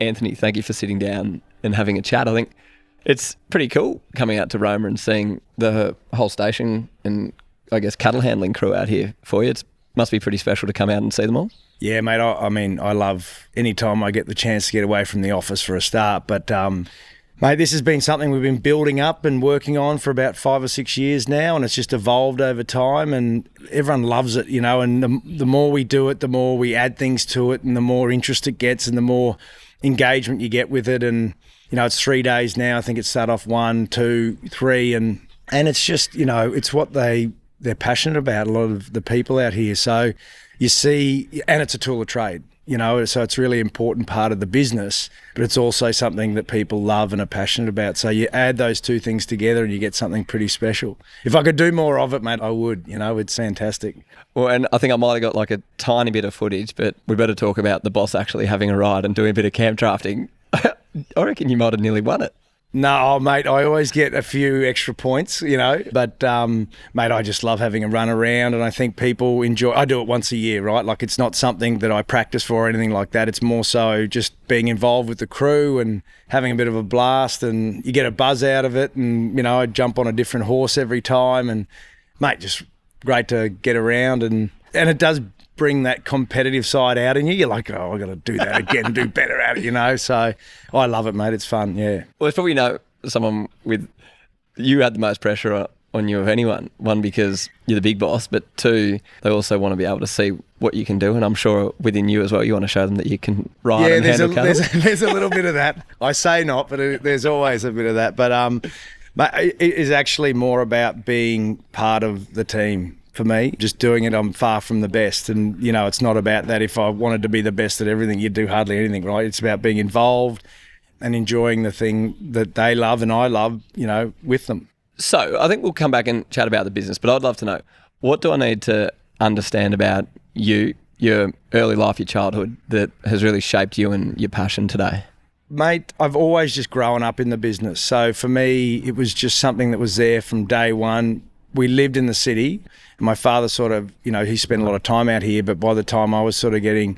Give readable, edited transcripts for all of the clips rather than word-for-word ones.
Anthony, thank you for sitting down and having a chat. I think it's pretty cool coming out to Roma and seeing the whole station and I guess cattle handling crew out here for you. It must be pretty special to come out and see them all. Yeah, mate, I mean, I love any time I get the chance to get away from the office for a start. But, mate, this has been something we've been building up and working on for about 5 or 6 years now, and it's just evolved over time, and everyone loves it, and the more we do it, the more we add things to it, and the more interest it gets and the more engagement you get with it. And, it's 3 days now. I think it started off 1, 2, 3, and it's just, it's what they're passionate about, a lot of the people out here. So you see, and it's a tool of trade, so it's a really important part of the business, but it's also something that people love and are passionate about. So you add those two things together and you get something pretty special. If I could do more of it, mate, I would, it's fantastic. Well, and I think I might have got like a tiny bit of footage, but we better talk about the boss actually having a ride and doing a bit of camp drafting. I reckon you might have nearly won it. No, mate, I always get a few extra points, but, mate, I just love having a run around, and I think people enjoy. I do it once a year, right? Like, it's not something that I practice for or anything like that. It's more so just being involved with the crew and having a bit of a blast, and you get a buzz out of it, and, I jump on a different horse every time, and, mate, just great to get around, and it does bring that competitive side out in you. You're like, oh, I've got to do that again and do better at it, So I love it, mate. It's fun, yeah. Well, it's probably someone with... You had the most pressure on you of anyone. One, because you're the big boss, but two, they also want to be able to see what you can do, and I'm sure within you as well, you want to show them that you can ride and handle cattle. There's a little bit of that. I say not, but there's always a bit of that. But it is actually more about being part of the team. For me, just doing it, I'm far from the best. And, it's not about that. If I wanted to be the best at everything, you'd do hardly anything, right? It's about being involved and enjoying the thing that they love and I love, with them. So I think we'll come back and chat about the business, but I'd love to know, what do I need to understand about you, your early life, your childhood, that has really shaped you and your passion today? Mate, I've always just grown up in the business. So for me, it was just something that was there from day one. We lived in the city. My father sort of, he spent a lot of time out here, but by the time I was sort of getting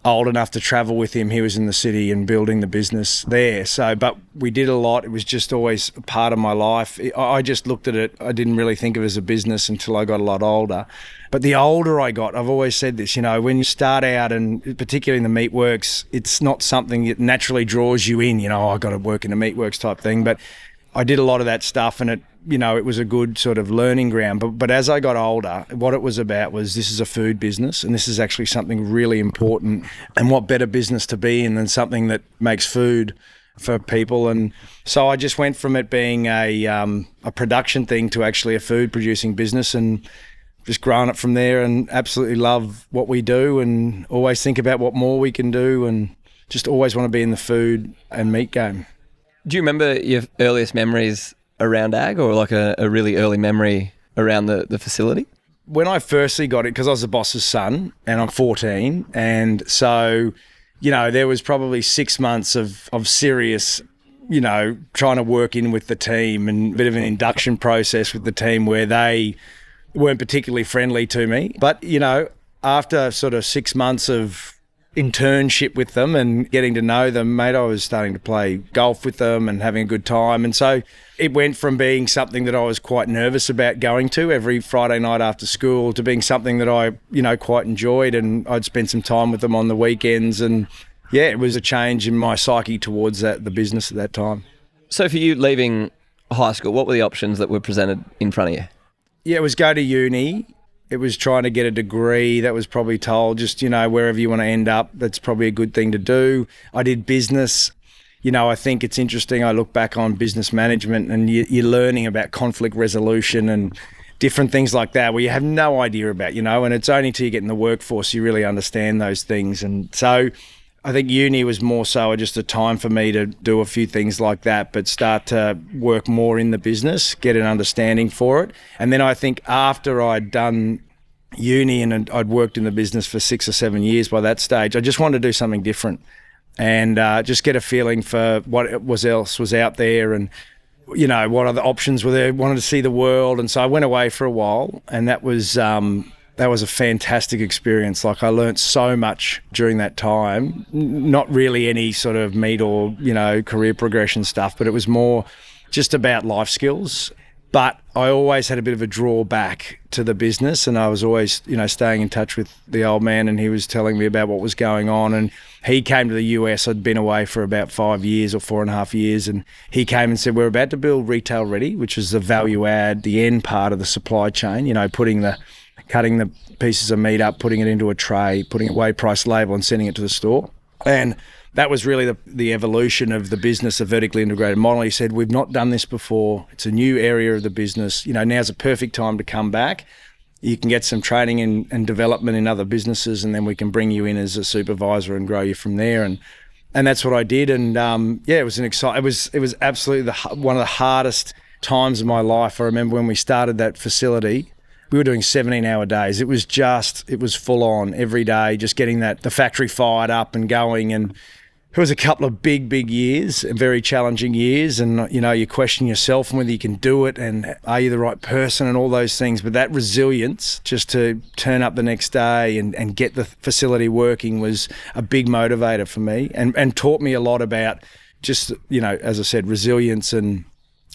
old enough to travel with him, he was in the city and building the business there. So, but we did a lot. It was just always a part of my life. I just looked at it. I didn't really think of it as a business until I got a lot older. But the older I got, I've always said this, when you start out, and particularly in the meatworks, it's not something that naturally draws you in, I've got to work in the meatworks type thing. But I did a lot of that stuff, and it was a good sort of learning ground. But as I got older, what it was about was, this is a food business, and this is actually something really important. And what better business to be in than something that makes food for people? And so I just went from it being a production thing to actually a food producing business, and just growing it from there, and absolutely love what we do, and always think about what more we can do, and just always want to be in the food and meat game. Do you remember your earliest memories around ag, or like a really early memory around the facility? When I firstly got it, because I was the boss's son and I'm 14, and so, there was probably 6 months of serious, trying to work in with the team, and a bit of an induction process with the team where they weren't particularly friendly to me. But, after sort of 6 months of internship with them and getting to know them, mate, I was starting to play golf with them and having a good time. And so it went from being something that I was quite nervous about going to every Friday night after school to being something that I, quite enjoyed, and I'd spend some time with them on the weekends. And yeah, it was a change in my psyche towards the business at that time. So for you, leaving high school, what were the options that were presented in front of you? Yeah, it was go to uni. It was trying to get a degree. That was probably told, just, wherever you want to end up, that's probably a good thing to do. I did business. I think it's interesting. I look back on business management, and you're learning about conflict resolution and different things like that, where you have no idea about, and it's only till you get in the workforce you really understand those things. And so I think uni was more so just a time for me to do a few things like that, but start to work more in the business, get an understanding for it. And then I think after I'd done uni and I'd worked in the business for 6 or 7 years by that stage, I just wanted to do something different, and just get a feeling for what else was out there, and what other options were there. Wanted to see the world. And so I went away for a while, and that was that was a fantastic experience. Like I learnt so much during that time, not really any sort of meat or, career progression stuff, but it was more just about life skills. But I always had a bit of a drawback to the business, and I was always, staying in touch with the old man, and he was telling me about what was going on. And he came to the US. I'd been away for about 5 years or 4.5 years, and he came and said, we're about to build Retail Ready, which is the value add, the end part of the supply chain, cutting the pieces of meat up, putting it into a tray, putting a weigh price label and sending it to the store. And that was really the evolution of the business, a vertically integrated model. He said, we've not done this before. It's a new area of the business. Now's a perfect time to come back. You can get some training and development in other businesses, and then we can bring you in as a supervisor and grow you from there. And that's what I did. And it was it was absolutely one of the hardest times of my life. I remember when we started that facility, we were doing 17-hour days. It was full on every day, just getting the factory fired up and going. And it was a couple of big years, very challenging years. And, you question yourself and whether you can do it and are you the right person and all those things. But that resilience just to turn up the next day and get the facility working was a big motivator for me and taught me a lot about just, as I said, resilience and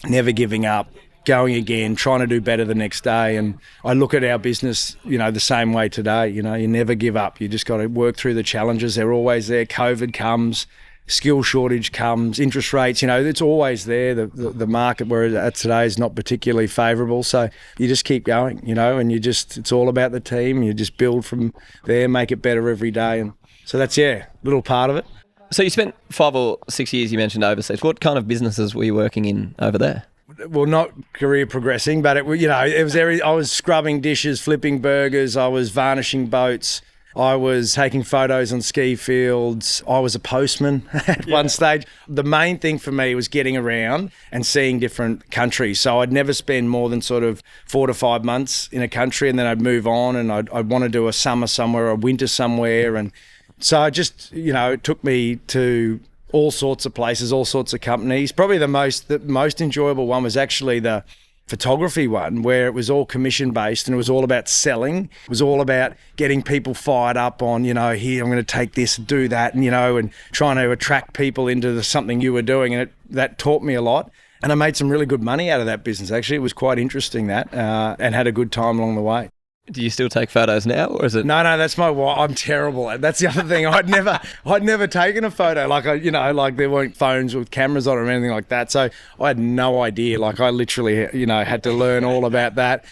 never giving up, going again, trying to do better the next day. And I look at our business, the same way today. You never give up. You just got to work through the challenges. They're always there. COVID comes, skill shortage comes, interest rates, it's always there. The market where it's at today is not particularly favourable. So you just keep going, and it's all about the team. You just build from there, make it better every day. And so that's, a little part of it. So you spent 5 or 6 years, you mentioned, overseas. What kind of businesses were you working in over there? Well, not career progressing, but it was I was scrubbing dishes, flipping burgers, I was varnishing boats, I was taking photos on ski fields, I was a postman at one stage. The main thing for me was getting around and seeing different countries. So I'd never spend more than sort of 4 to 5 months in a country, and then I'd move on and I'd want to do a summer somewhere, a winter somewhere. And so I just, it took me to all sorts of places, all sorts of companies. Probably the most enjoyable one was actually the photography one, where it was all commission based and it was all about selling. It was all about getting people fired up on, here, I'm going to take this, do that, and trying to attract people into something you were doing. And that taught me a lot. And I made some really good money out of that business. Actually, it was quite interesting and had a good time along the way. Do you still take photos now, or is it? No, that's my wife. I'm terrible at. That's the other thing. I'd never taken a photo. Like like there weren't phones with cameras on or anything like that. So I had no idea. Like I literally, had to learn all about that.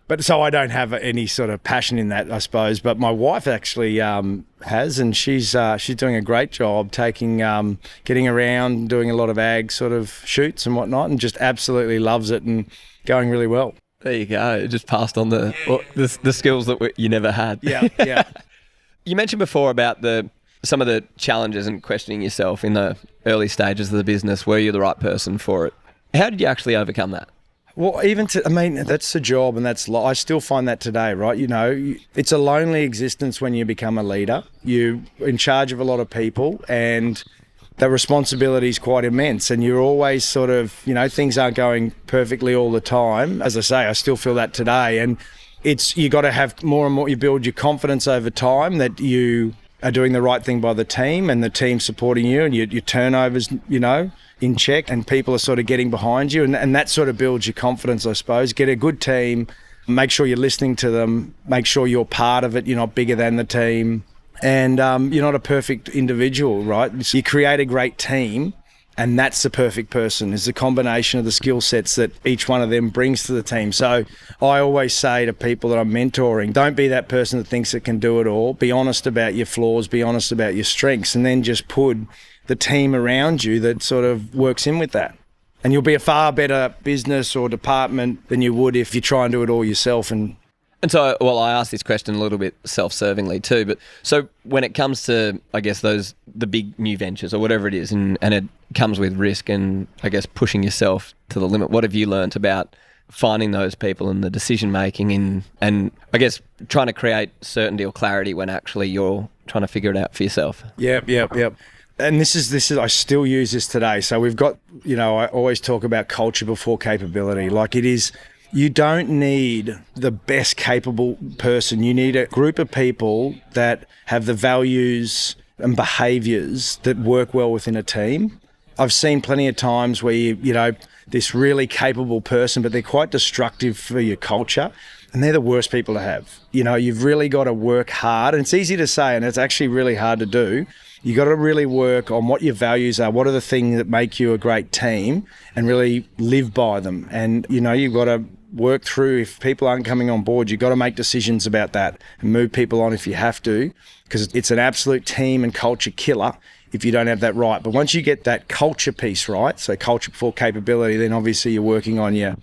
But so I don't have any sort of passion in that, I suppose. But my wife actually has, and she's doing a great job taking, getting around, doing a lot of ag sort of shoots and whatnot, and just absolutely loves it and going really well. There you go. It just passed on the skills that you never had. Yeah. You mentioned before about some of the challenges and questioning yourself in the early stages of the business. Were you the right person for it? How did you actually overcome that? Well, that's the job, and I still find that today, right? It's a lonely existence when you become a leader. You're in charge of a lot of people, and the responsibility is quite immense, and you're always sort of, things aren't going perfectly all the time. As I say, I still feel that today, and you got to have more and more, you build your confidence over time that you are doing the right thing by the team and the team supporting you, and your turnovers, in check, and people are sort of getting behind you, and that sort of builds your confidence, I suppose. Get a good team, make sure you're listening to them, make sure you're part of it, you're not bigger than the team. And you're not a perfect individual, right? So you create a great team, and that's the perfect person, is the combination of the skill sets that each one of them brings to the team. So I always say to people that I'm mentoring, don't be that person that thinks it can do it all. Be honest about your flaws, be honest about your strengths, and then just put the team around you that sort of works in with that. And you'll be a far better business or department than you would if you try and do it all yourself. And so, I asked this question a little bit self-servingly too, but so when it comes to, I guess, the big new ventures or whatever it is, and it comes with risk and, I guess, pushing yourself to the limit, what have you learnt about finding those people and the decision-making and I guess, trying to create certainty or clarity when actually you're trying to figure it out for yourself? Yep. And this is I still use this today. So we've got, I always talk about culture before capability. Like it is You don't need the best capable person. You need a group of people that have the values and behaviours that work well within a team. I've seen plenty of times where this really capable person, but they're quite destructive for your culture. And they're the worst people to have. You've really got to work hard. And it's easy to say, and it's actually really hard to do. You got to really work on what your values are. What are the things that make you a great team, and really live by them. And, you've got to work through, if people aren't coming on board, you've got to make decisions about that and move people on if you have to, because it's an absolute team and culture killer if you don't have that right. But once you get that culture piece right, so culture before capability, then obviously you're working on your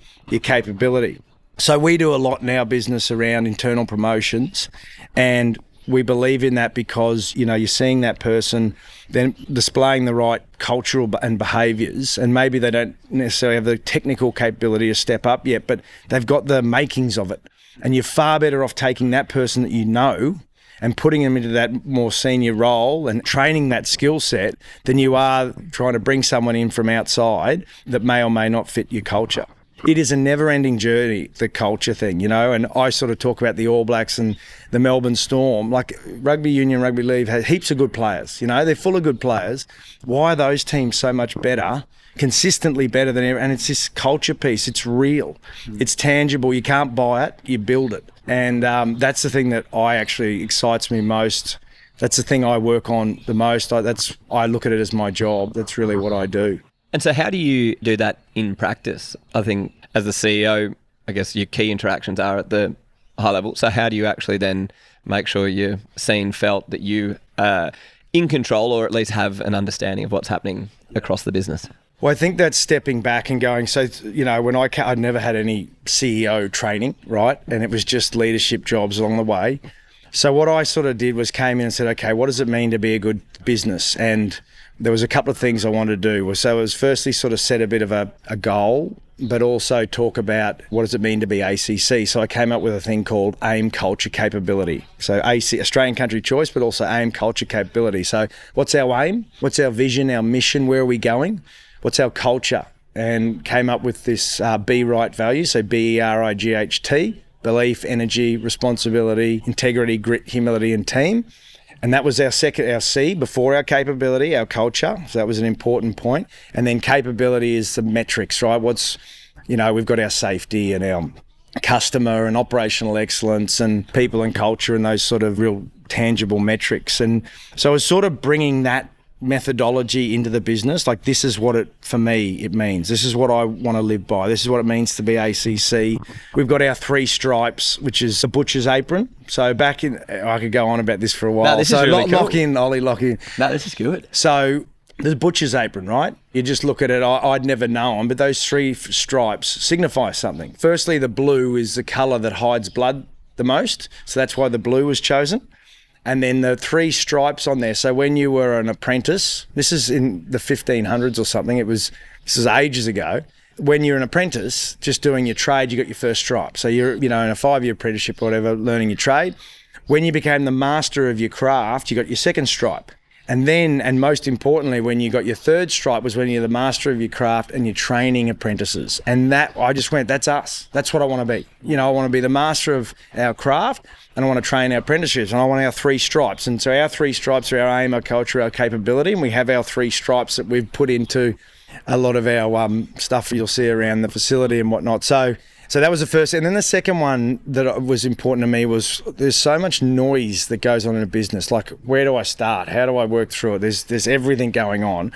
capability. So we do a lot in our business around internal promotions, and we believe in that because, you're seeing that person then displaying the right cultural and behaviours, and maybe they don't necessarily have the technical capability to step up yet, but they've got the makings of it. And you're far better off taking that person that and putting them into that more senior role and training that skill set than you are trying to bring someone in from outside that may or may not fit your culture. It is a never-ending journey, the culture thing, and I sort of talk about the All Blacks and the Melbourne Storm. Like rugby union, rugby league has heaps of good players, they're full of good players. Why are those teams so much better, consistently better than ever? And it's this culture piece. It's real. It's tangible. You can't buy it, you build it. And that's the thing that actually excites me most. That's the thing I work on the most. I look at it as my job. That's really what I do. And so how do you do that in practice? I think as the CEO, I guess your key interactions are at the high level. So how do you actually then make sure you're seen, felt, that you are in control, or at least have an understanding of what's happening across the business? Well, I think that's stepping back and going, so, when I'd never had any CEO training, right? And it was just leadership jobs along the way. So what I sort of did was came in and said, okay, what does it mean to be a good business? And there was a couple of things I wanted to do. So it was firstly sort of set a bit of a goal, but also talk about what does it mean to be ACC. So I came up with a thing called AIM Culture Capability. So Australian Country Choice, but also AIM Culture Capability. So what's our aim? What's our vision, our mission? Where are we going? What's our culture? And came up with this Be Right value. So BERIGHT, belief, energy, responsibility, integrity, grit, humility, and team. And that was our C before our capability, our culture. So that was an important point. And then capability is the metrics, right? We've got our safety and our customer and operational excellence and people and culture and those sort of real tangible metrics. And so I was sort of bringing that methodology into the business. Like, this is what for me, it means. This is what I want to live by. This is what it means to be ACC. We've got our 3 stripes, which is a butcher's apron. So I could go on about this for a while. No, this is really cool. Lock in, Ollie, lock in. No, this is good. So the butcher's apron, right? You just look at it. I'd never known, but those 3 stripes signify something. Firstly, the blue is the colour that hides blood the most. So that's why the blue was chosen. And then the 3 stripes on there. So when you were an apprentice, this is in the 1500s or something. This is ages ago. When you're an apprentice, just doing your trade, you got your first stripe. So you're, in a 5-year apprenticeship or whatever, learning your trade. When you became the master of your craft, you got your second stripe. And then, and most importantly, when you got your 3rd stripe was when you're the master of your craft and you're training apprentices. And that, I just went, that's us. That's what I want to be. I want to be the master of our craft, and I want to train our apprentices, and I want our 3 stripes. And so our 3 stripes are our aim, our culture, our capability, and we have our 3 stripes that we've put into a lot of our stuff you'll see around the facility and whatnot. So that was the first. And then the second one that was important to me was there's so much noise that goes on in a business. Like, where do I start? How do I work through it? There's everything going on.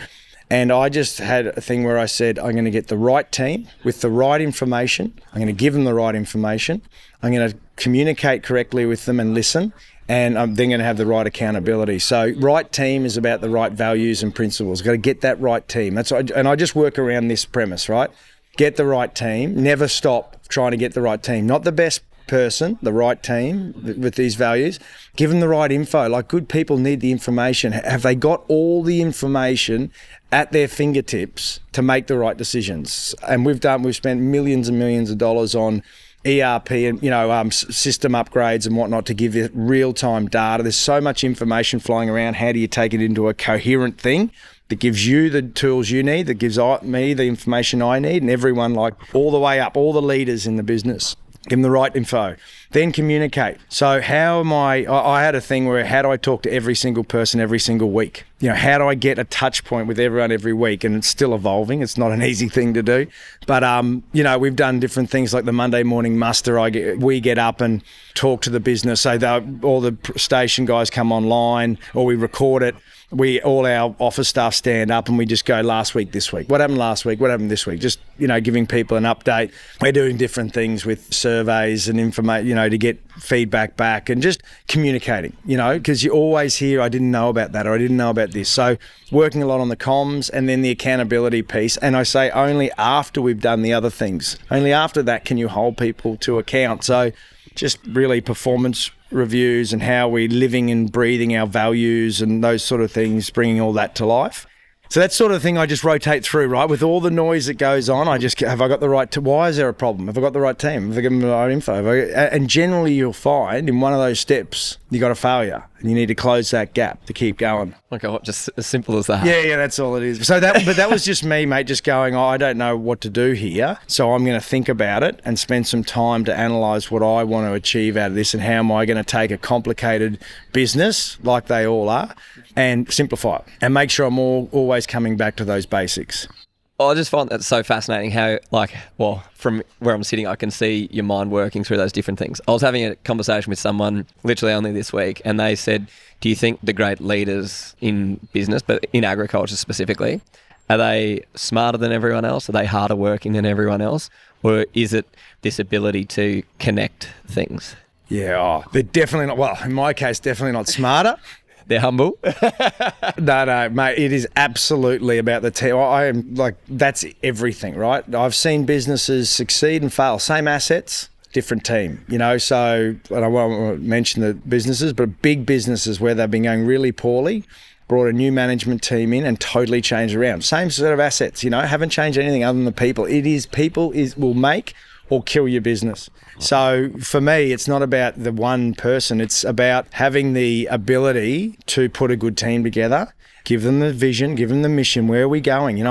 And I just had a thing where I said, I'm going to get the right team with the right information. I'm going to give them the right information. I'm going to communicate correctly with them and listen. And I'm then going to have the right accountability. So right team is about the right values and principles. Got to get that right team. And I just work around this premise, right? Get the right team. Never stop trying to get the right team. Not the best person, the right team with these values. Give them the right info. Like, good people need the information. Have they got all the information at their fingertips to make the right decisions? And we've spent millions and millions of dollars on ERP and system upgrades and whatnot to give it real-time data. There's so much information flying around. How do you take it into a coherent thing that gives you the tools you need, that gives me the information I need, and everyone, like all the way up, all the leaders in the business. Give them the right info. Then communicate. So how am I had a thing where how do I talk to every single person every single week? How do I get a touch point with everyone every week? And it's still evolving. It's not an easy thing to do. But, we've done different things like the Monday morning muster. We get up and talk to the business. So all the station guys come online, or we record it. All our office staff stand up and we just go last week, this week. What happened last week? What happened this week? Just, giving people an update. We're doing different things with surveys and information, to get feedback back and just communicating, because you always hear, I didn't know about that, or I didn't know about this. So working a lot on the comms and then the accountability piece. And I say only after we've done the other things, only after that can you hold people to account. So just really performance reviews and how we're living and breathing our values and those sort of things, bringing all that to life. So that sort of thing I just rotate through, right? With all the noise that goes on, have I got the right, why is there a problem? Have I got the right team? Have I given them the right info? And generally you'll find in one of those steps, you got a failure and you need to close that gap to keep going. Okay, just as simple as that. Yeah, that's all it is. So that was just me, mate, just going, I don't know what to do here. So I'm going to think about it and spend some time to analyse what I want to achieve out of this and how am I going to take a complicated business, like they all are, and simplify it and make sure I'm always coming back to those basics. I just find that so fascinating how, from where I'm sitting, I can see your mind working through those different things. I was having a conversation with someone literally only this week, and they said, do you think the great leaders in business, but in agriculture specifically, are they smarter than everyone else? Are they harder working than everyone else? Or is it this ability to connect things? Yeah, they're definitely not, well, in my case, definitely not smarter. They're humble. No, mate, it is absolutely about the team. I am that's everything, right? I've seen businesses succeed and fail. Same assets, different team, so and I won't mention the businesses, but big businesses where they've been going really poorly, brought a new management team in and totally changed around. Same sort of assets, haven't changed anything other than the people. People will make or kill your business. So for me, it's not about the one person. It's about having the ability to put a good team together, give them the vision, give them the mission. Where are we going?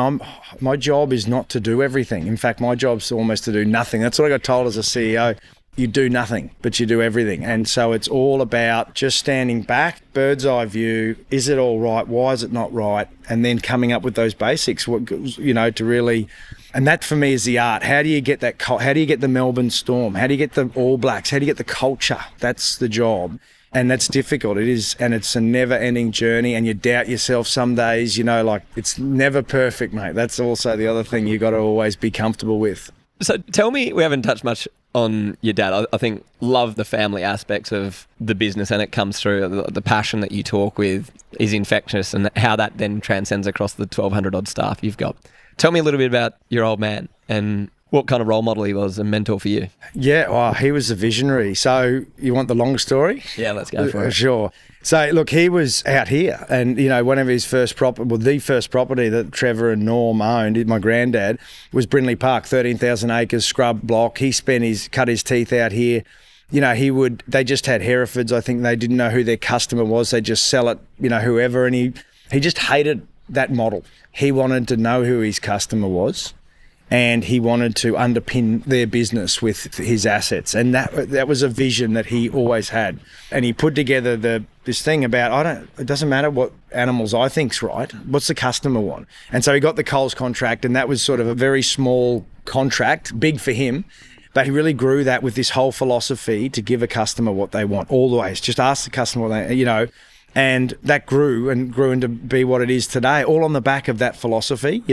My job is not to do everything. In fact, my job's almost to do nothing. That's what I got told as a CEO. You do nothing, but you do everything. And so it's all about just standing back, bird's eye view. Is it all right? Why is it not right? And then coming up with those basics, to really... And that for me is the art. How do you get that? How do you get the Melbourne Storm? How do you get the All Blacks? How do you get the culture? That's the job. And that's difficult. It is. And it's a never ending journey. And you doubt yourself some days, it's never perfect, mate. That's also the other thing you got to always be comfortable with. So tell me, we haven't touched much on your dad. I think love the family aspects of the business, and it comes through the passion that you talk with is infectious, and how that then transcends across the 1,200 odd staff you've got. Tell me a little bit about your old man and what kind of role model he was and mentor for you. Yeah, he was a visionary. So you want the long story? Yeah, let's go for it. Sure. So look, he was out here, and one of his first the first property that Trevor and Norm owned, my granddad, was Brindley Park, 13,000 acres, scrub block. He cut his teeth out here. They just had Herefords. I think they didn't know who their customer was. They just sell it, whoever. And he just hated that model. He wanted to know who his customer was, and he wanted to underpin their business with his assets. And that was a vision that he always had. And he put together this thing about, it doesn't matter what animals I think's right, what's the customer want? And so he got the Coles contract, and that was sort of a very small contract, big for him. But he really grew that with this whole philosophy to give a customer what they want all the ways. Just ask the customer what they, and that grew into be what it is today, all on the back of that philosophy,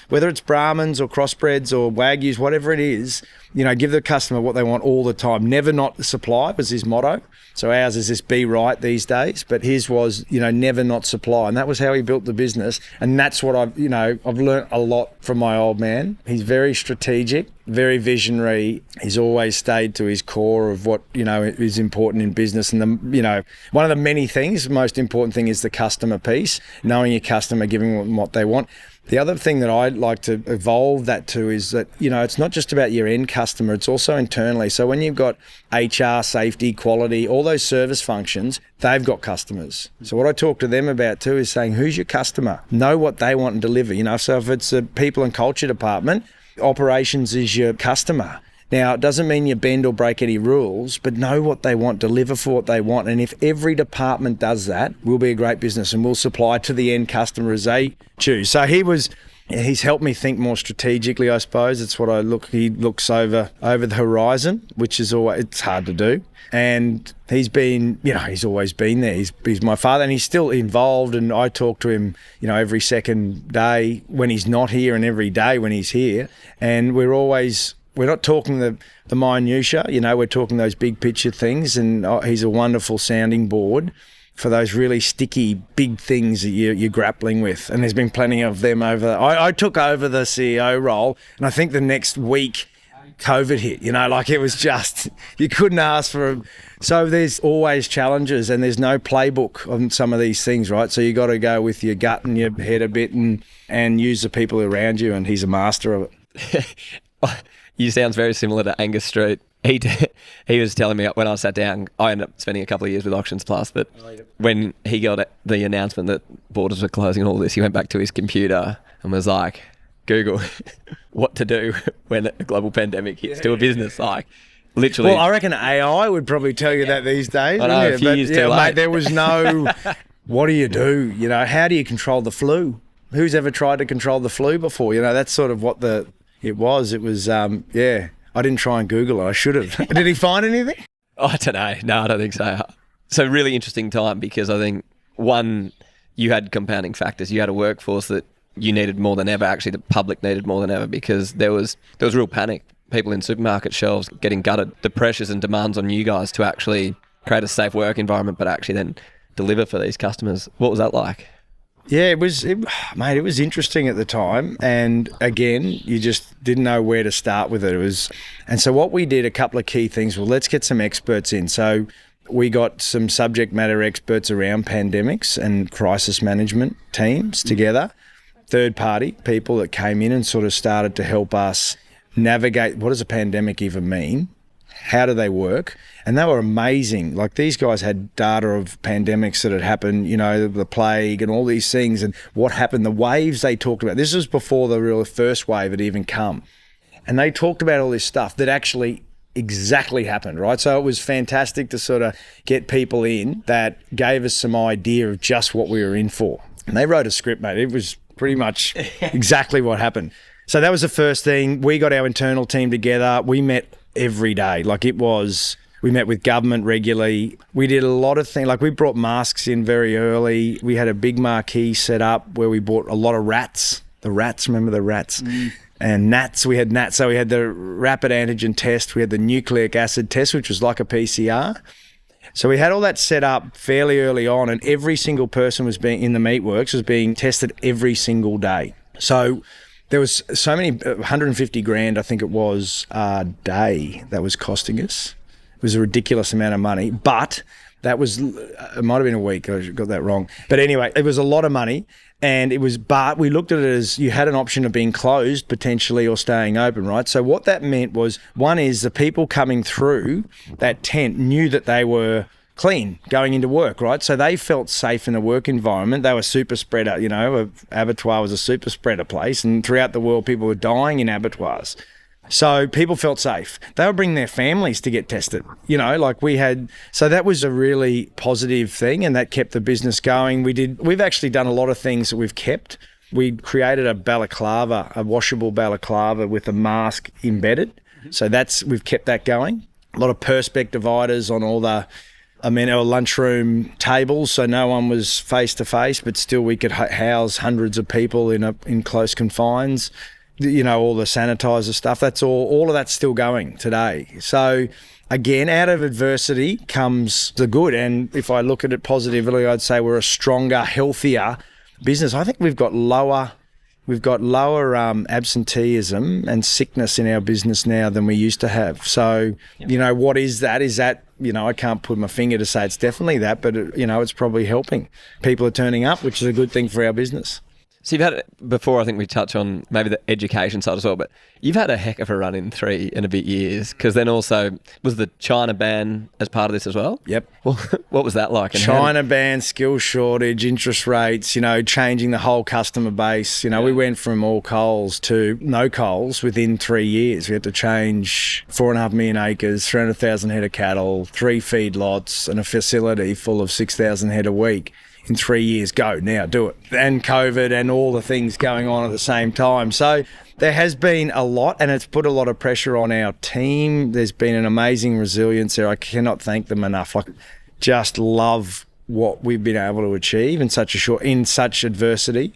whether it's Brahmins or crossbreds or Wagyus, whatever it is, give the customer what they want all the time. Never not supply was his motto. So ours is this be right these days, but his was, never not supply. And that was how he built the business. And that's what I've learnt a lot from my old man. He's very strategic, very visionary. He's always stayed to his core of what, is important in business. And one of the many things, most important thing is the customer piece, knowing your customer, giving them what they want. The other thing that I'd like to evolve that to is that, it's not just about your end customer, it's also internally. So when you've got HR, safety, quality, all those service functions, they've got customers. So what I talk to them about too is saying, who's your customer? Know what they want and deliver. So if it's a people and culture department, operations is your customer. Now, it doesn't mean you bend or break any rules, but know what they want, deliver for what they want. And if every department does that, we'll be a great business and we'll supply to the end customer as they choose. So he's helped me think more strategically, I suppose. It's what he looks over the horizon, which is always, it's hard to do. And he's been, he's always been there. He's my father and he's still involved. And I talk to him, every second day when he's not here and every day when he's here. And we're not talking the minutiae, we're talking those big picture things, and he's a wonderful sounding board for those really sticky, big things that you're grappling with. And there's been plenty of them I took over the CEO role, and I think the next week COVID hit, it was just, you couldn't ask for. So there's always challenges, and there's no playbook on some of these things, right? So you got to go with your gut and your head a bit and use the people around you, and he's a master of it. You sounds very similar to Angus Street. He was telling me when I sat down, I ended up spending a couple of years with Auctions Plus, but when he got the announcement that borders were closing and all this, he went back to his computer and was like, Google what to do when a global pandemic hits to a business. Like, literally. Well, I reckon AI would probably tell you that these days. I know, a few years too late. Mate, there was no, what do you do? How do you control the flu? Who's ever tried to control the flu before? That's sort of what it was, I didn't try and Google it. I should have. Did he find anything? I don't know. No, I don't think so. So really interesting time because I think, one, you had compounding factors. You had a workforce that you needed more than ever. Actually, the public needed more than ever because there was real panic. People in supermarket shelves getting gutted. The pressures and demands on you guys to actually create a safe work environment, but actually then deliver for these customers. What was that like? Yeah, it was interesting at the time. And again, you just didn't know where to start with it. And so what we did, a couple of key things, let's get some experts in. So we got some subject matter experts around pandemics and crisis management teams together, third-party people that came in and sort of started to help us navigate what does a pandemic even mean? How do they work? And they were amazing. Like these guys had data of pandemics that had happened, the plague and all these things and what happened, the waves they talked about. This was before the real first wave had even come. And they talked about all this stuff that actually exactly happened, right? So it was fantastic to sort of get people in that gave us some idea of just what we were in for. And they wrote a script, mate. It was pretty much exactly what happened. So that was the first thing. We got our internal team together. We met every day. We met with government regularly. We did a lot of things. We brought masks in very early. We had a big marquee set up where we bought a lot of rats. The rats, remember the rats? And gnats, we had gnats. So we had the rapid antigen test. We had the nucleic acid test, which was like a PCR. So we had all that set up fairly early on, and every single person in the meatworks was being tested every single day. So there was so many, 150 grand, I think it was, a day that was costing us. It was a ridiculous amount of money, but it might have been a week. I got that wrong. But anyway, it was a lot of money, but we looked at it as you had an option of being closed potentially or staying open, right? So what that meant was, one is the people coming through that tent knew that they were clean going into work, right? So they felt safe in the work environment. They were super spreader, abattoir was a super spreader place, and throughout the world, people were dying in abattoirs. So people felt safe. They would bring their families to get tested, so that was a really positive thing, and that kept the business going. We've actually done a lot of things that we've kept. We created a balaclava, a washable balaclava with a mask embedded. So we've kept that going. A lot of perspex dividers on all our lunchroom tables, so no one was face to face, but still we could house hundreds of people in close confines. All the sanitizer stuff, all of that's still going today. So again, out of adversity comes the good. And if I look at it positively, I'd say we're a stronger, healthier business. I think we've got lower absenteeism and sickness in our business now than we used to have. So, what is that? Is that I can't put my finger to say it's definitely that, but it's probably helping. People are turning up, which is a good thing for our business. So you've had, before I think we touched on maybe the education side as well, but you've had a heck of a run in 3 and a bit years, because then also was the China ban as part of this as well? Yep. Well, what was that like? And China ban, skill shortage, interest rates, changing the whole customer base. We went from all Coles to no Coles within 3 years. We had to change 4.5 million acres, 300,000 head of cattle, 3 feedlots and a facility full of 6,000 head a week. In 3 years, go now, do it. And COVID and all the things going on at the same time. So there has been a lot, and it's put a lot of pressure on our team. There's been an amazing resilience there. I cannot thank them enough. Just love what we've been able to achieve in such adversity.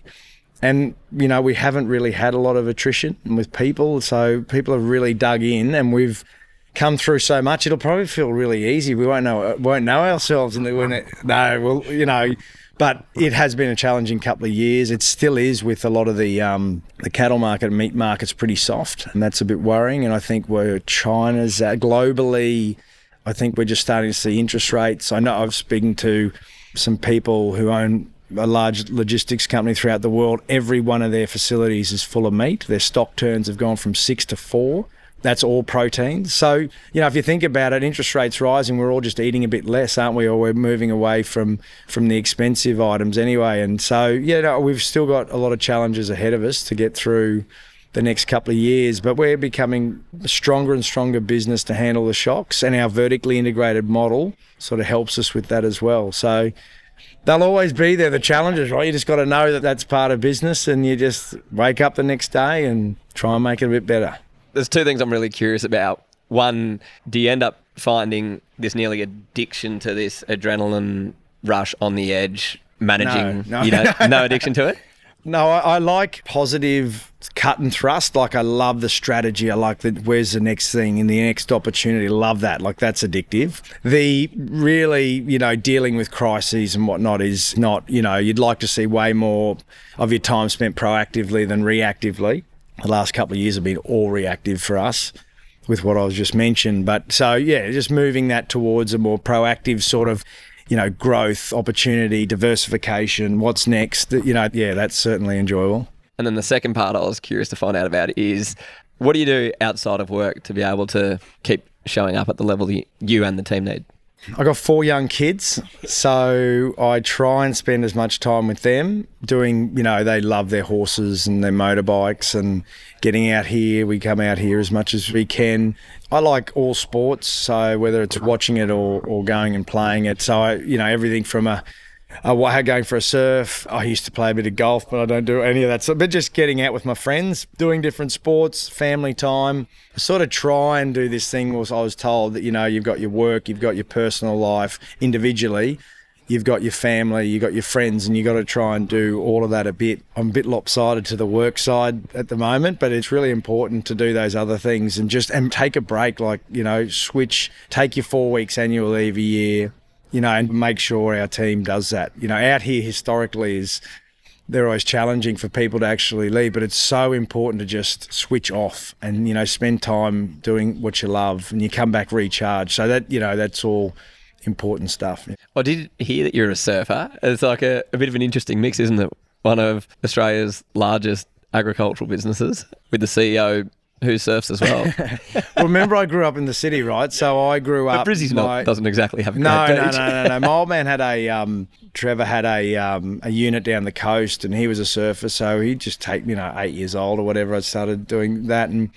And, we haven't really had a lot of attrition with people. So people have really dug in, and we've come through so much. It'll probably feel really easy. We won't know ourselves, but it has been a challenging couple of years. It still is, with a lot of the cattle market and meat market's pretty soft, and that's a bit worrying. And I think where China's at globally, I think we're just starting to see interest rates. I know I've spoken to some people who own a large logistics company throughout the world. Every one of their facilities is full of meat. Their stock turns have gone from 6 to 4. That's all proteins. So, if you think about it, interest rates rising, we're all just eating a bit less, aren't we? Or we're moving away from the expensive items anyway. And so, we've still got a lot of challenges ahead of us to get through the next couple of years, but we're becoming a stronger and stronger business to handle the shocks, and our vertically integrated model sort of helps us with that as well. So they'll always be there, the challenges, right? You just got to know that that's part of business, and you just wake up the next day and try and make it a bit better. There's 2 things I'm really curious about. One, do you end up finding this nearly addiction to this adrenaline rush on the edge, managing, no addiction to it? No, I like positive cut and thrust. I love the strategy. I like where's the next thing and the next opportunity. Love that. That's addictive. The really, dealing with crises and whatnot is not, you'd like to see way more of your time spent proactively than reactively. The last couple of years have been all reactive for us with what I was just mentioned. But so, just moving that towards a more proactive sort of, growth, opportunity, diversification, what's next, that's certainly enjoyable. And then the second part I was curious to find out about is, what do you do outside of work to be able to keep showing up at the level you and the team need? I got 4 young kids, so I try and spend as much time with them doing, they love their horses and their motorbikes and getting out here. We come out here as much as we can. I like all sports, so whether it's watching it or going and playing it. So, everything from going for a surf. I used to play a bit of golf, but I don't do any of that. So, but just getting out with my friends, doing different sports, family time. I sort of try and do this thing. I was told that, you've got your work, you've got your personal life individually, you've got your family, you've got your friends, and you've got to try and do all of that a bit. I'm a bit lopsided to the work side at the moment, but it's really important to do those other things and take a break, switch, take your 4 weeks annual leave a year, and make sure our team does that. Out here historically they're always challenging for people to actually leave, but it's so important to just switch off and, spend time doing what you love, and you come back recharged. So that, that's all important stuff. I did hear that you're a surfer. It's like a bit of an interesting mix, isn't it? One of Australia's largest agricultural businesses with the CEO who surfs as well. Well, remember, I grew up in the city, right? So I grew up. But Brizzy's doesn't exactly have a great beach. No. My old man had Trevor had a unit down the coast, and he was a surfer. So he'd just take me, 8 years old or whatever. I started doing that, and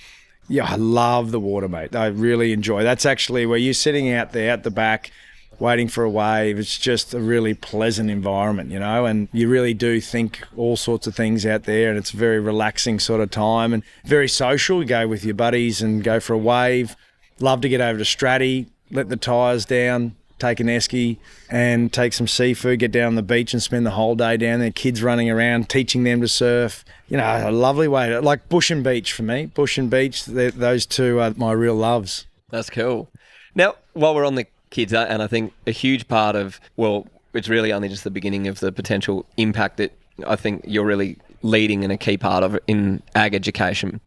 I love the water, mate. I really enjoy. That's actually where you're sitting out there at the back, waiting for a wave. It's just a really pleasant environment, and you really do think all sorts of things out there, and it's a very relaxing sort of time and very social. You go with your buddies and go for a wave. Love to get over to Stratty, let the tyres down, take an esky and take some seafood, get down on the beach and spend the whole day down there. Kids running around, teaching them to surf. A lovely way to, like bush and beach for me. Bush and beach, those two are my real loves. That's cool. Now, while we're on the kids, and I think a huge part of, it's really only just the beginning of the potential impact that I think you're really leading and a key part of in ag education.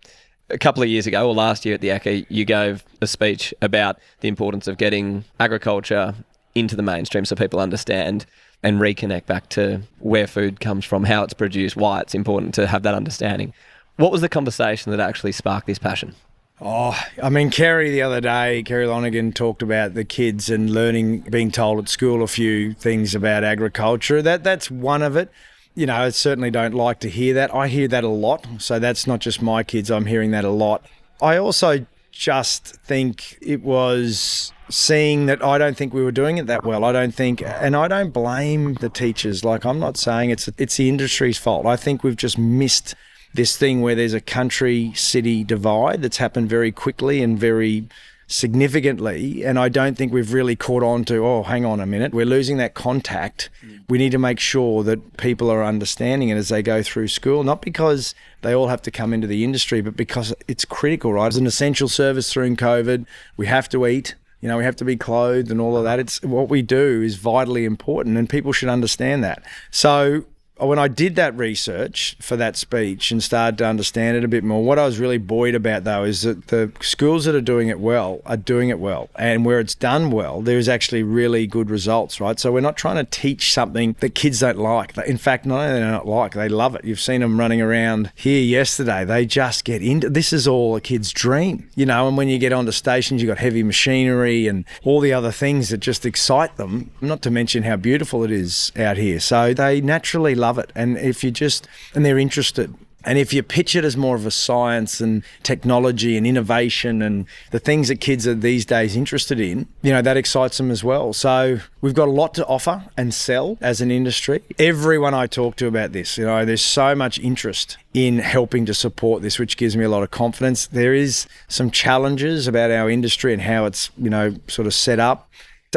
a couple of years ago, or last year at the ACCA, you gave a speech about the importance of getting agriculture into the mainstream so people understand and reconnect back to where food comes from, how it's produced, why it's important to have that understanding. What was the conversation that actually sparked this passion? Oh, I mean, Kerry the other day, Kerry Lonergan talked about the kids and learning, being told at school a few things about agriculture. That's one of it. You know, I certainly don't like to hear that. I hear that a lot. So that's not just my kids. I'm hearing that a lot. I also just think it was seeing that I don't think we were doing it that well. I don't think, and I don't blame the teachers. Like, I'm not saying it's the industry's fault. I think we've just missed this thing where there's a country-city divide that's happened very quickly and very significantly, and I don't think we've really caught on to, oh, hang on a minute, we're losing that contact. We need to make sure that people are understanding it as they go through school, not because they all have to come into the industry, but because it's critical, right? It's an essential service through COVID. We have to eat. You know, we have to be clothed and all of that. It's what we do is vitally important, and people should understand that. So when I did that research for that speech and started to understand it a bit more, what I was really buoyed about, though, is that the schools that are doing it well are doing it well. And where it's done well, there's actually really good results, right? So we're not trying to teach something that kids don't like. In fact, not only do they not like, they love it. You've seen them running around here yesterday. They just get into, this is all a kid's dream, you know, and when you get onto stations, you've got heavy machinery and all the other things that just excite them, not to mention how beautiful it is out here. So they naturally love it, and they're interested. And if you pitch it as more of a science and technology and innovation and the things that kids are these days interested in, you know, that excites them as well. So we've got a lot to offer and sell as an industry. Everyone I talk to about this, you know, there's so much interest in helping to support this, which gives me a lot of confidence. There is some challenges about our industry and how it's, you know, sort of set up.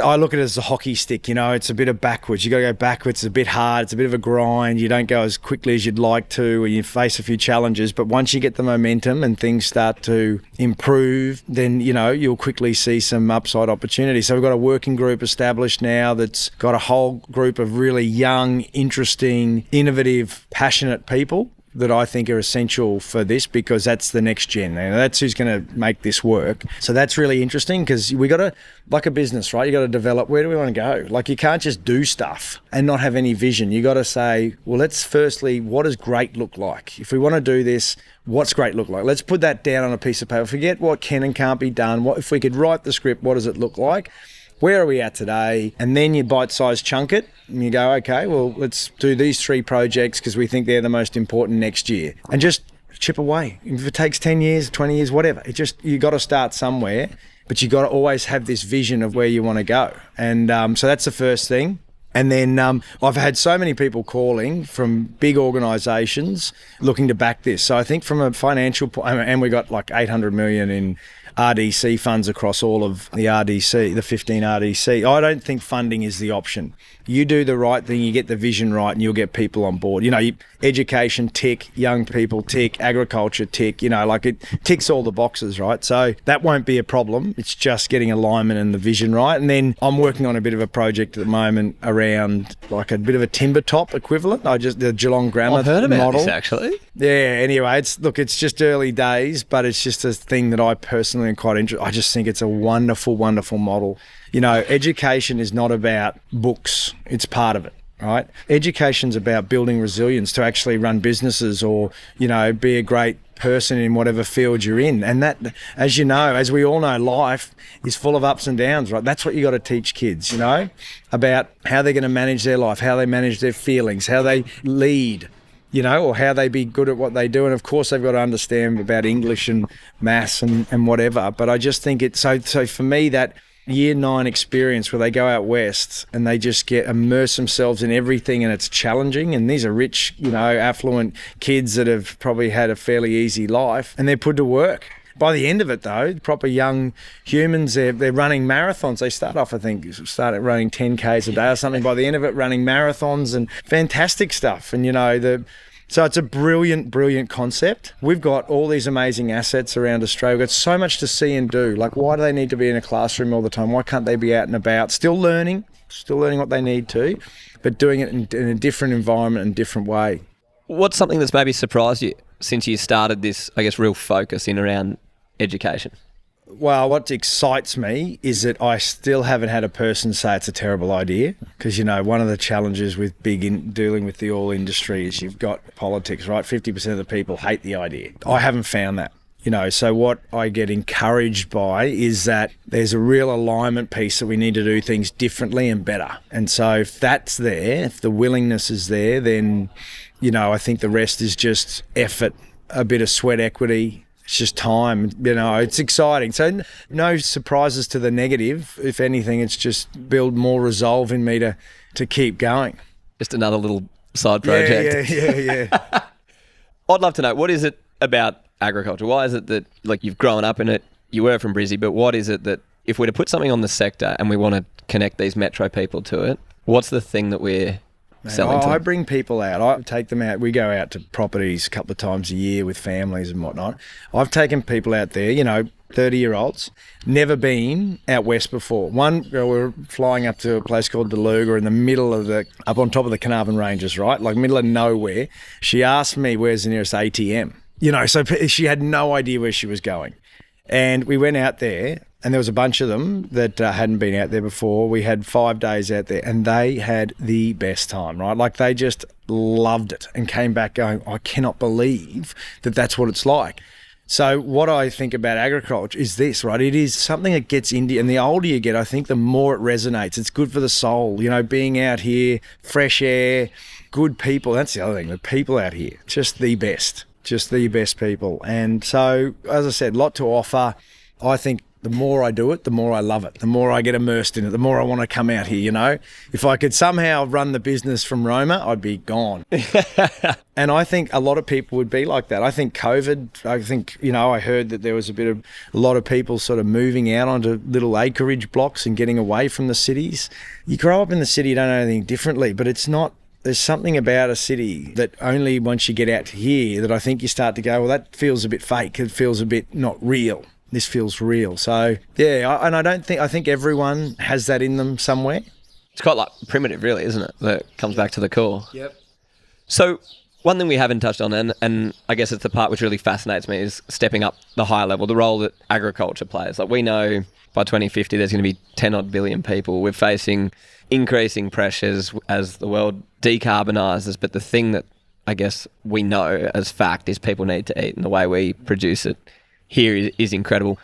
I look at it as a hockey stick, you know, it's a bit of backwards. You got to go backwards. It's a bit hard. It's a bit of a grind. You don't go as quickly as you'd like to, or you face a few challenges. But once you get the momentum and things start to improve, then, you know, you'll quickly see some upside opportunity. So we've got a working group established now that's got a whole group of really young, interesting, innovative, passionate people that I think are essential for this, because that's the next gen. And that's who's going to make this work. So that's really interesting, because we got to, like a business, right? You got to develop, where do we want to go? Like, you can't just do stuff and not have any vision. You got to say, well, let's firstly, what does great look like? If we want to do this, what's great look like? Let's put that down on a piece of paper. Forget what can and can't be done. What if we could write the script? What does it look like? Where are we at today? And then you bite-size chunk it and you go, okay, well, let's do these 3 projects because we think they're the most important next year. And just chip away. If it takes 10 years, 20 years, whatever, you got to start somewhere, but you got to always have this vision of where you want to go. And so that's the first thing. And then I've had so many people calling from big organisations looking to back this. So I think from a financial point, and we got like 800 million in RDC funds across all of the RDC, the 15 RDC. I don't think funding is the option. You do the right thing, you get the vision right, and you'll get people on board. You know, education, tick, young people, tick, agriculture, tick, you know, like it ticks all the boxes, right? So that won't be a problem. It's just getting alignment and the vision right. And then I'm working on a bit of a project at the moment around like a bit of a timber top equivalent. The Geelong Grammar I've heard about model. this, actually. Yeah, anyway, it's just early days, but it's just a thing that I personally am quite interested. I just think it's a wonderful, wonderful model. You know, education is not about books. It's part of it, right? Education's about building resilience to actually run businesses or, you know, be a great person in whatever field you're in. And that, as you know, as we all know, life is full of ups and downs, right? That's what you got to teach kids, you know, about how they're going to manage their life, how they manage their feelings, how they lead, you know, or how they be good at what they do. And of course they've got to understand about English and maths and whatever. But I just think it's so for me, that Year 9 experience where they go out west and they just immerse themselves in everything, and it's challenging. And these are rich, you know, affluent kids that have probably had a fairly easy life, and they're put to work. By the end of it, though, proper young humans, they're running marathons. They start off, I think, running 10Ks a day or something. By the end of it, running marathons and fantastic stuff. And, you know, so it's a brilliant, brilliant concept. We've got all these amazing assets around Australia. We've got so much to see and do. Like, why do they need to be in a classroom all the time? Why can't they be out and about, still learning what they need to, but doing it in a different environment and different way? What's something that's maybe surprised you since you started this, I guess, real focus in around education? Well, what excites me is that I still haven't had a person say it's a terrible idea, because, you know, one of the challenges with dealing with the oil industry is you've got politics, right? 50% of the people hate the idea. I haven't found that. You know, so what I get encouraged by is that there's a real alignment piece that we need to do things differently and better. And so if that's there, if the willingness is there, then, you know, I think the rest is just effort, a bit of sweat equity. It's just time. You know, it's exciting. So no surprises to the negative. If anything, it's just build more resolve in me to keep going. Just another little side project. Yeah. I'd love to know, what is it about agriculture? Why is it that, like, you've grown up in it, you were from Brizzy, but what is it that, if we're to put something on the sector and we want to connect these metro people to it, what's the thing that we're selling to them? I bring people out. I take them out. We go out to properties a couple of times a year with families and whatnot. I've taken people out there, you know, 30-year-olds, never been out west before. One, we were flying up to a place called Deluga in the middle of up on top of the Carnarvon Ranges, right? Like middle of nowhere. She asked me, where's the nearest ATM? You know, so she had no idea where she was going. And we went out there, and there was a bunch of them that hadn't been out there before. We had 5 days out there, and they had the best time, right? Like, they just loved it and came back going, I cannot believe that that's what it's like. So what I think about agriculture is this, right? It is something that gets into you, and the older you get, I think the more it resonates. It's good for the soul, you know, being out here, fresh air, good people. That's the other thing, the people out here, just the best people. And so, as I said, a lot to offer. I think the more I do it, the more I love it, the more I get immersed in it, the more I want to come out here, you know. If I could somehow run the business from Roma, I'd be gone. And I think a lot of people would be like that. I think COVID, you know, I heard that there was a lot of people sort of moving out onto little acreage blocks and getting away from the cities. You grow up in the city, you don't know anything differently, but it's not. There's something about a city that only once you get out to here that I think you start to go, well, that feels a bit fake. It feels a bit not real. This feels real. So, yeah, I think everyone has that in them somewhere. It's quite like primitive, really, isn't it? That comes back to the core. Yep. So one thing we haven't touched on, and I guess it's the part which really fascinates me, is stepping up the higher level, the role that agriculture plays. Like, we know by 2050 there's going to be 10 odd billion people. We're facing increasing pressures as the world decarbonises, but the thing that I guess we know as fact is people need to eat, and the way we produce it here is incredible.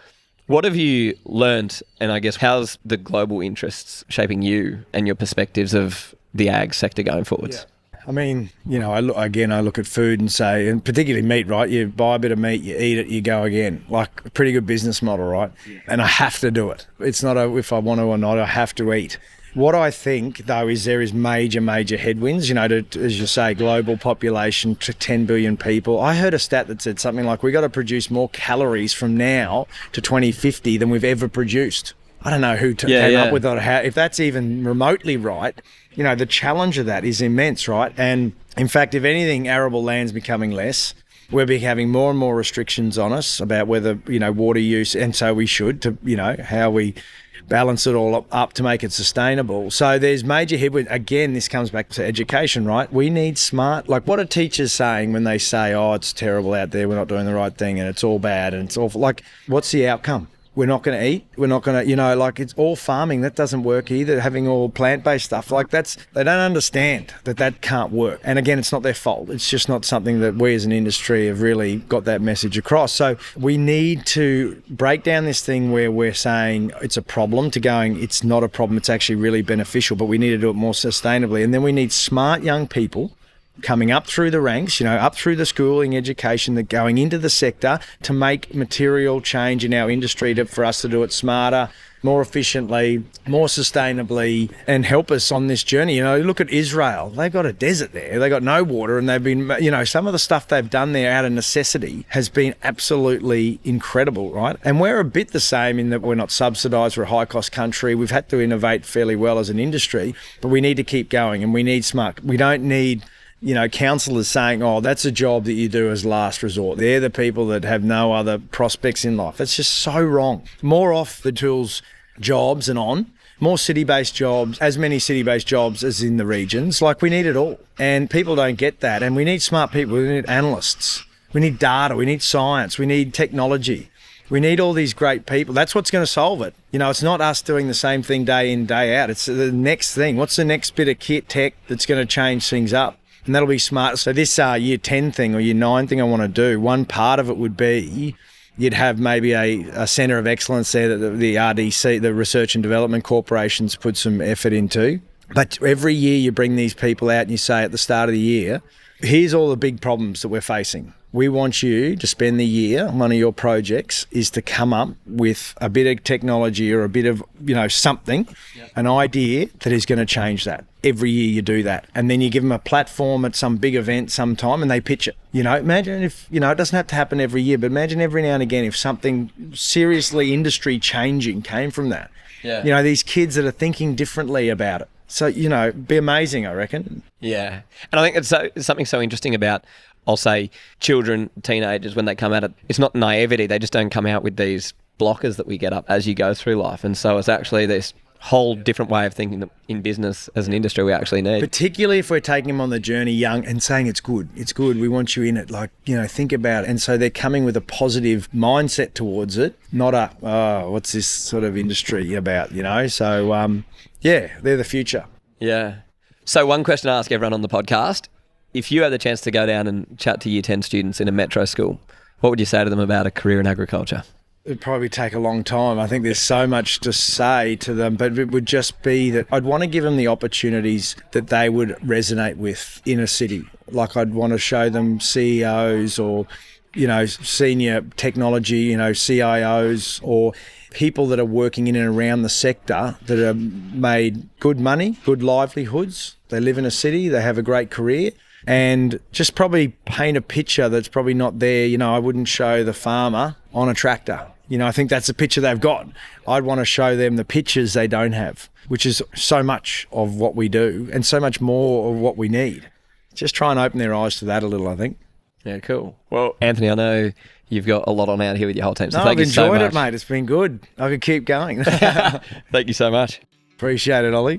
What have you learnt, and I guess how's the global interests shaping you and your perspectives of the ag sector going forwards? Yeah. I mean, you know, I look at food and say, and particularly meat, right? You buy a bit of meat, you eat it, you go again. Like, a pretty good business model, right? Yeah. And I have to do it. It's not if I want to or not, I have to eat. What I think, though, is there is major headwinds, you know, as you say, global population to 10 billion people. I heard a stat that said something like, we got to produce more calories from now to 2050 than we've ever produced. I don't know who came up with that. If that's even remotely right, you know, the challenge of that is immense, right? And in fact, if anything, arable land's becoming less. We'll be having more and more restrictions on us about whether, you know, water use, and so we should, to, you know, how we balance it all up to make it sustainable. So there's major headwinds. Again, this comes back to education, right? We need smart, like, what are teachers saying when they say, oh, it's terrible out there, we're not doing the right thing and it's all bad and it's awful. Like, what's the outcome? We're not going to eat. We're not going to, you know, like, it's all farming. That doesn't work either. Having all plant-based stuff, like, they don't understand that can't work. And again, it's not their fault. It's just not something that we as an industry have really got that message across. So we need to break down this thing where we're saying it's a problem to going, it's not a problem. It's actually really beneficial, but we need to do it more sustainably. And then we need smart young people coming up through the ranks, you know, up through the schooling education, that going into the sector to make material change in our industry for us to do it smarter, more efficiently, more sustainably, and help us on this journey. You know, look at Israel. They've got a desert there. They've got no water, and they've been, you know, some of the stuff they've done there out of necessity has been absolutely incredible, right? And we're a bit the same in that we're not subsidised. We're a high-cost country. We've had to innovate fairly well as an industry, but we need to keep going, and we need smart. We don't need, you know, counsellors saying, oh, that's a job that you do as last resort. They're the people that have no other prospects in life. It's just so wrong. More off the tools jobs and on, more city-based jobs, as many city-based jobs as in the regions. Like, we need it all. And people don't get that. And we need smart people. We need analysts. We need data. We need science. We need technology. We need all these great people. That's what's going to solve it. You know, it's not us doing the same thing day in, day out. It's the next thing. What's the next bit of kit tech that's going to change things up? And that'll be smart. So this year 10 thing or year 9 thing I want to do, one part of it would be you'd have maybe a centre of excellence there that the RDC, the Research and Development Corporations, put some effort into. But every year you bring these people out and you say at the start of the year, here's all the big problems that we're facing. We want you to spend the year, one of your projects is to come up with a bit of technology or a bit of, something, an idea that is going to change that. Every year you do that. And then you give them a platform at some big event sometime and they pitch it. Imagine if, it doesn't have to happen every year, but imagine every now and again if something seriously industry changing came from that. Yeah. These kids that are thinking differently about it. So, be amazing, I reckon. Yeah. And I think it's something so interesting about, I'll say, children, teenagers, when they come at it, it's not naivety. They just don't come out with these blockers that we get up as you go through life. And so it's actually this whole different way of thinking that in business as an industry we actually need. Particularly if we're taking them on the journey young and saying it's good, we want you in it, think about it. And so they're coming with a positive mindset towards it, not what's this sort of industry about, So, they're the future. Yeah. So one question I ask everyone on the podcast, if you had the chance to go down and chat to year 10 students in a metro school, what would you say to them about a career in agriculture? It'd probably take a long time. I think there's so much to say to them, but it would just be that I'd want to give them the opportunities that they would resonate with in a city. Like I'd want to show them CEOs or, senior technology, CIOs or people that are working in and around the sector that have made good money, good livelihoods. They live in a city, they have a great career. And just probably paint a picture that's probably not there. I wouldn't show the farmer on a tractor. I think that's the picture they've got. I'd want to show them the pictures they don't have, which is so much of what we do and so much more of what we need. Just try and open their eyes to that a little, I think. Yeah, cool. Well, Anthony, I know you've got a lot on out here with your whole team. So no, thank I've you so much. enjoyed it, mate. It's been good. I could keep going. Thank you so much. Appreciate it, Ollie.